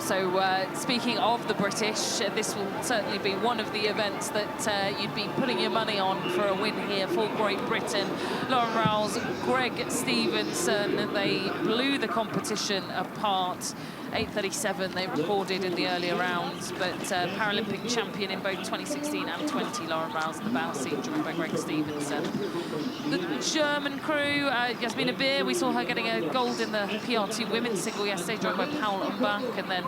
So speaking of the British, this will certainly be one of the events that you'd be putting your money on for a win here for Great Britain. Lauren Rowles, Greg Stevenson, they blew the competition apart. 8:37 they recorded in the earlier rounds, but Paralympic champion in both 2016 and 20, Lauren Rowles in the bow seat, joined by Greg Stevenson. The German crew, Jasmina Beer, we saw her getting a gold in the PR2 women's single yesterday, joined by Paul Umbach, and then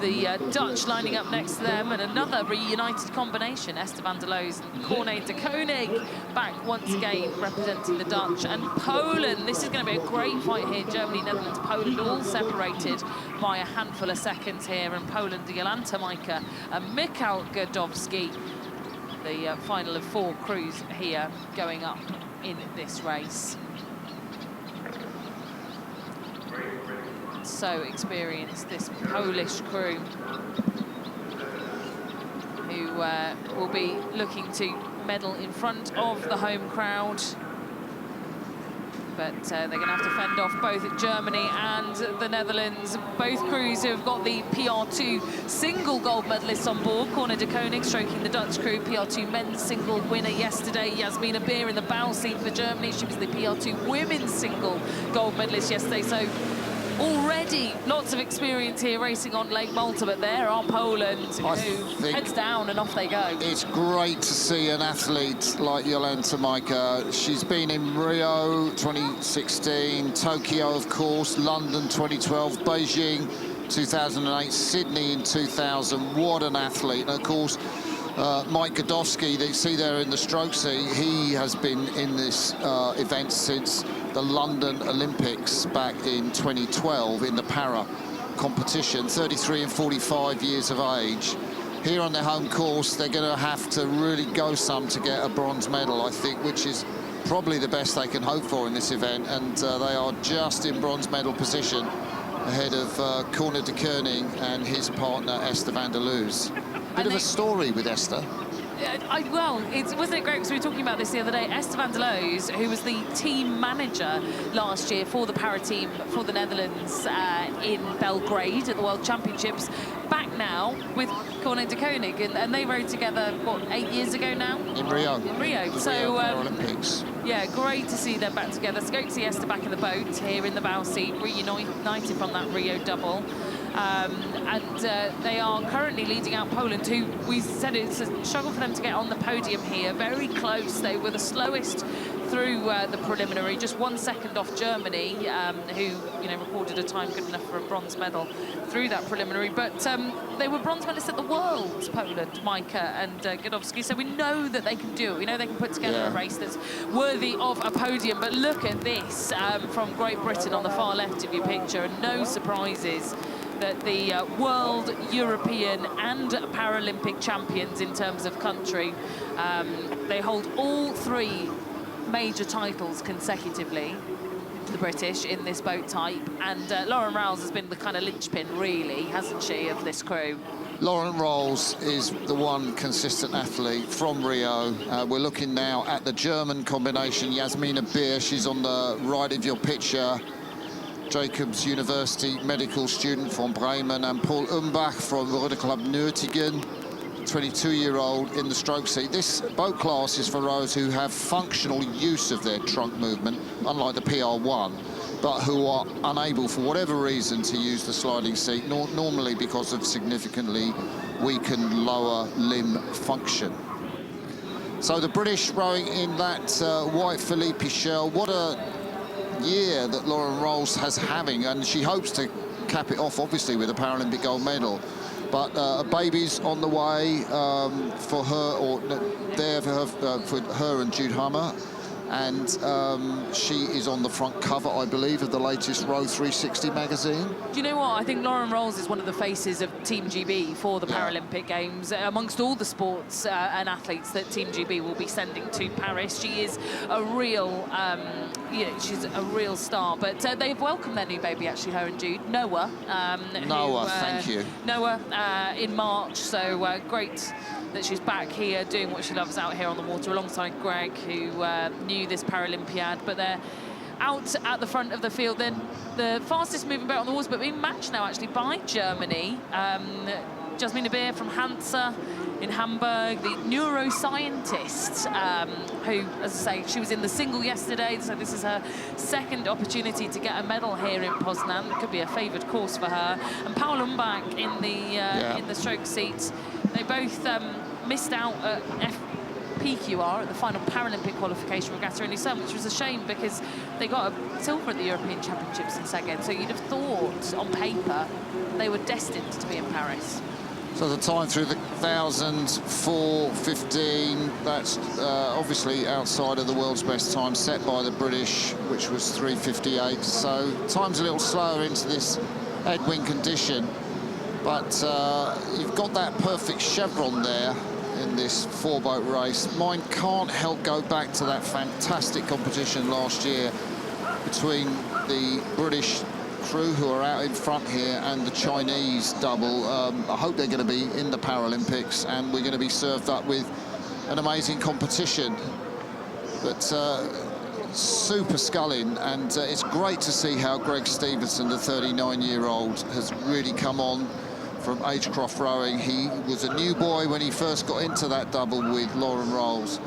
the Dutch lining up next to them, and another reunited combination, Esther van der Loos and Corné de Koning, back once again representing the Dutch. And Poland, this is going to be a great fight here. Germany, Netherlands, Poland, all separated by a handful of seconds here, and Poland, Jolanta Majka and Michał Gordowski, the final of 4 crews here going up in this race. So experienced, this Polish crew, who will be looking to medal in front of the home crowd. But they're going to have to fend off both Germany and the Netherlands. Both crews who have got the PR2 single gold medalists on board. Corné de Koning stroking the Dutch crew, PR2 men's single winner yesterday. Jasmina Beer in the bow seat for Germany. She was the PR2 women's single gold medalist yesterday. So already lots of experience here racing on Lake Malta, but there are Poland who heads down and off they go. It's great to see an athlete like Jolanta Majka. She's been in Rio 2016, Tokyo, of course, London 2012, Beijing 2008, Sydney in 2000. What an athlete. And of course, Mike Gordowski, that you see there in the stroke seat, he has been in this event since the London Olympics back in 2012 in the para competition. 33 and 45 years of age. Here on their home course, they're going to have to really go some to get a bronze medal, I think, which is probably the best they can hope for in this event. And they are just in bronze medal position ahead of Corné de Koning and his partner Esther van der Loos. Bit of a story with Esther. Well, wasn't it great, because we were talking about this the other day. Esther van der Loos, who was the team manager last year for the para team for the Netherlands in Belgrade at the World Championships, back now with Corné de Koning, and they rode together, what, 8 years ago now? In Rio. In Rio. The so, Rio Paralympics. Yeah, great to see them back together. It's great to see Esther back in the boat here in the bow seat, reunited from that Rio double. They are currently leading out Poland, who we said it's a struggle for them to get on the podium here. Very close. They were the slowest through the preliminary, just 1 second off Germany, who recorded a time good enough for a bronze medal through that preliminary. But they were bronze medalists at the Worlds, Poland, Majka and Gordowski. So we know that they can do it. We know they can put together a race that's worthy of a podium. But look at this from Great Britain on the far left of your picture, and no surprises that the world, European and Paralympic champions in terms of country, they hold all 3 major titles consecutively, the British, in this boat type. And Lauren Rowles has been the kind of linchpin, really, hasn't she, of this crew? Lauren Rowles is the one consistent athlete from Rio. We're looking now at the German combination. Jasmina Beer, she's on the right of your picture. Jacobs University medical student from Bremen, and Paul Umbach from Roder Club Nürtingen, 22-year-old in the stroke seat. This boat class is for rowers who have functional use of their trunk movement, unlike the PR1, but who are unable, for whatever reason, to use the sliding seat, normally because of significantly weakened lower limb function. So the British rowing in that white Philippe shell. What a year that Lauren Rowles has having, and she hopes to cap it off, obviously, with a Paralympic gold medal. But a baby's on the way for her, or there for her and Jude Hummer. And she is on the front cover, I believe, of the latest Row 360 magazine. Do you know what? I think Lauren Rowles is one of the faces of Team GB for the Paralympic Games. Amongst all the sports and athletes that Team GB will be sending to Paris, she is a real, she's a real star. But they've welcomed their new baby, actually, her and Jude, Noah. Noah, thank you. Noah in March, so great that she's back here doing what she loves out here on the water alongside Greg, who knew this Paralympiad. But they're out at the front of the field, then the fastest moving boat on the walls, but being matched now actually by Germany. Jasmine Beer from Hansa in Hamburg, the neuroscientist, who, as I say, she was in the single yesterday, so this is her second opportunity to get a medal here in Poznan. It could be a favoured course for her. And Paul Umbach in the stroke seat. They both missed out at PQR at the final Paralympic qualification regatta in Lucerne, which was a shame because they got a silver at the European Championships in Szeged. So you'd have thought, on paper, they were destined to be in Paris. So the time through the 1,000, 4:15, that's obviously outside of the world's best time set by the British, which was 3:58. So time's a little slower into this headwind condition, but you've got that perfect chevron there in this four-boat race. Mine can't help go back to that fantastic competition last year between the British crew who are out in front here and the Chinese double. I hope they're going to be in the Paralympics and we're going to be served up with an amazing competition. But super sculling, and it's great to see how Greg Stevenson, the 39-year-old, has really come on from Agecroft rowing. He was a new boy when he first got into that double with Lauren Rolls,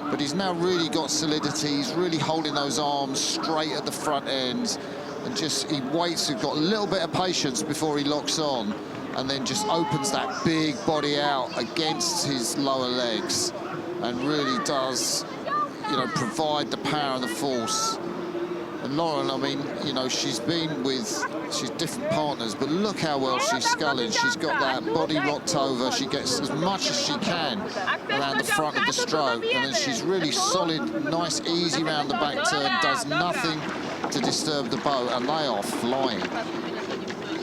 but he's now really got solidity. He's really holding those arms straight at the front end, and just he waits, he's got a little bit of patience before he locks on, and then just opens that big body out against his lower legs and really does, you know, provide the power and the force. And Lauren, I mean, you know, she's different partners, but look how well she's sculling. She's got that body rocked over. She gets as much as she can around the front of the stroke, and then she's really solid, nice, easy round the back turn, does nothing to disturb the boat, and they are flying.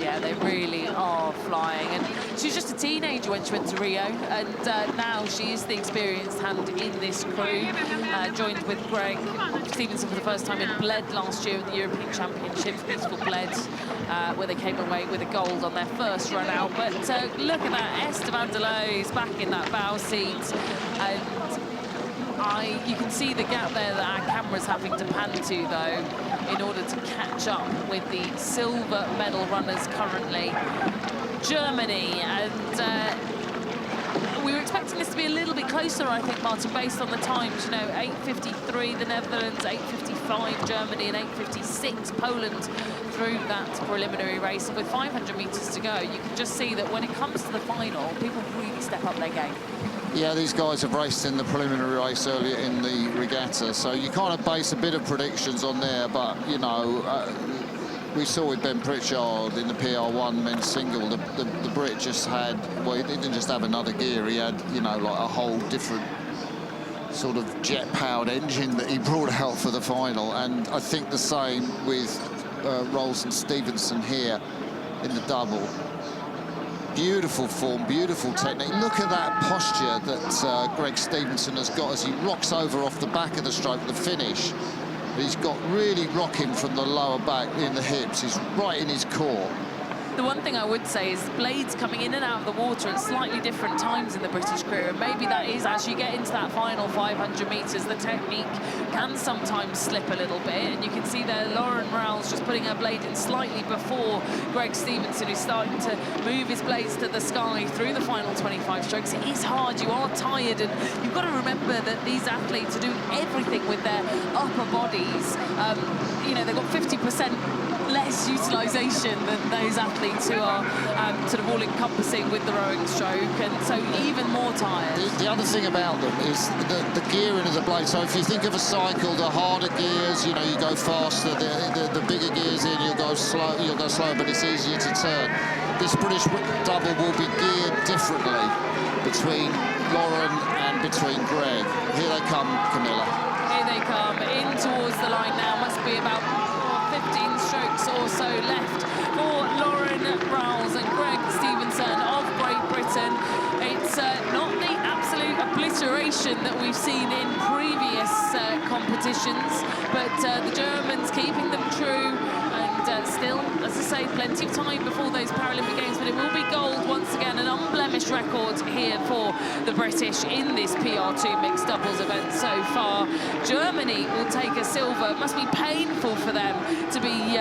Yeah, they really are flying. And she was just a teenager when she went to Rio, and now she is the experienced hand in this crew. Joined with Greg Stevenson for the first time in Bled last year at the European Championships, beautiful Bled, where they came away with a gold on their first run out. But look at that, Esther van der Loo is back in that bow seat, and you can see the gap there that our camera's having to pan to, though, in order to catch up with the silver medal runners currently. Germany, and we were expecting this to be a little bit closer, I think, Martin, based on the times. You know, 8:53 the Netherlands, 8:55 Germany, and 8:56 Poland through that preliminary race. And with 500 metres to go, you can just see that when it comes to the final, people really step up their game. Yeah, these guys have raced in the preliminary race earlier in the regatta, so you kind of base a bit of predictions on there, but, you know, we saw with Ben Pritchard in the PR1 men's single, the Brit just had, well, he didn't just have another gear, he had, you know, like a whole different sort of jet-powered engine that he brought out for the final, and I think the same with Rolls and Stevenson here in the double. Beautiful form, beautiful technique. Look at that posture that Greg Stevenson has got as he rocks over off the back of the stroke at the finish. He's got really rocking from the lower back in the hips. He's right in his core. The one thing I would say is blades coming in and out of the water at slightly different times in the British crew, and maybe that is, as you get into that final 500 metres, the technique can sometimes slip a little bit, and you can see there Lauren Rowles just putting her blade in slightly before Greg Stevenson, who's starting to move his blades to the sky through the final 25 strokes. It is hard, you are tired, and you've got to remember that these athletes are doing everything with their upper bodies. You know, they've got 50% less utilisation than those athletes who are sort of all-encompassing with the rowing stroke, and so even more tired. The other thing about them is the gearing of the blade. So if you think of a cycle, the harder gears, you know, you go faster, the bigger gears in, you'll go slower, but it's easier to turn. This British double will be geared differently between Lauren and between Greg. Here they come, Camilla. Here they come, in towards the line now. Must be about 15 strokes or so left for Lauren Rowles and Greg Stevenson of Great Britain. It's not the absolute obliteration that we've seen in previous competitions, but the Germans keeping them true, and still, as I say, plenty of time before those Paralympic Games, but it will be gold once again, an unblemished record here for the British in this PR2 mixed doubles event so far. Germany will take a silver. It must be painful for them to be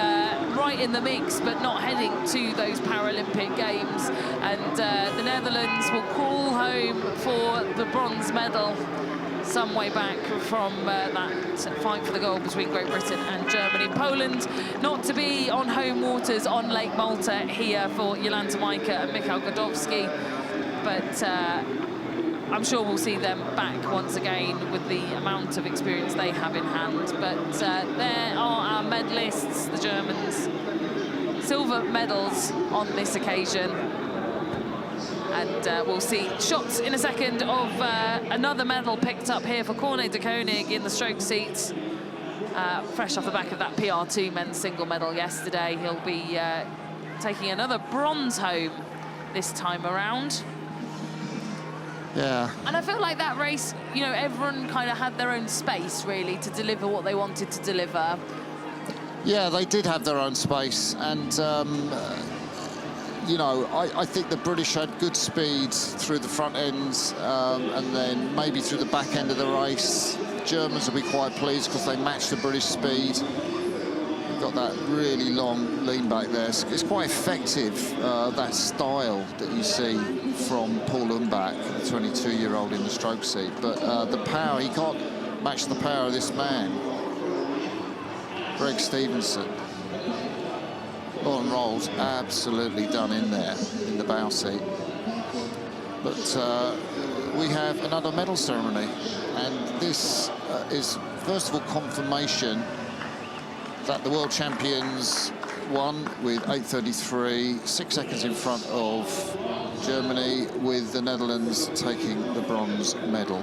right in the mix, but not heading to those Paralympic Games. And the Netherlands will crawl home for the bronze medal, some way back from that fight for the gold between Great Britain and Germany. Poland not to be on home waters on Lake Malta here for Jolanta Majka and Michał Godowski, but I'm sure we'll see them back once again with the amount of experience they have in hand. But there are our medalists, the Germans. Silver medals on this occasion. And we'll see shots in a second of another medal picked up here for Corné de Koning in the stroke seat. Fresh off the back of that PR2 men's single medal yesterday. He'll be taking another bronze home this time around. Yeah. And I feel like that race, you know, everyone kind of had their own space, really, to deliver what they wanted to deliver. Yeah, they did have their own space, and you know, I think the British had good speed through the front ends, and then maybe through the back end of the race. Germans will be quite pleased because they matched the British speed. They've got that really long lean back there. It's quite effective, that style that you see from Paul Umbach, the 22-year-old in the stroke seat. But the power, he can't match the power of this man, Greg Stevenson. Lauren Rolls absolutely done in there in the bow seat. But we have another medal ceremony, and this is first of all confirmation that the world champions won with 8:33, 6 seconds in front of Germany, with the Netherlands taking the bronze medal.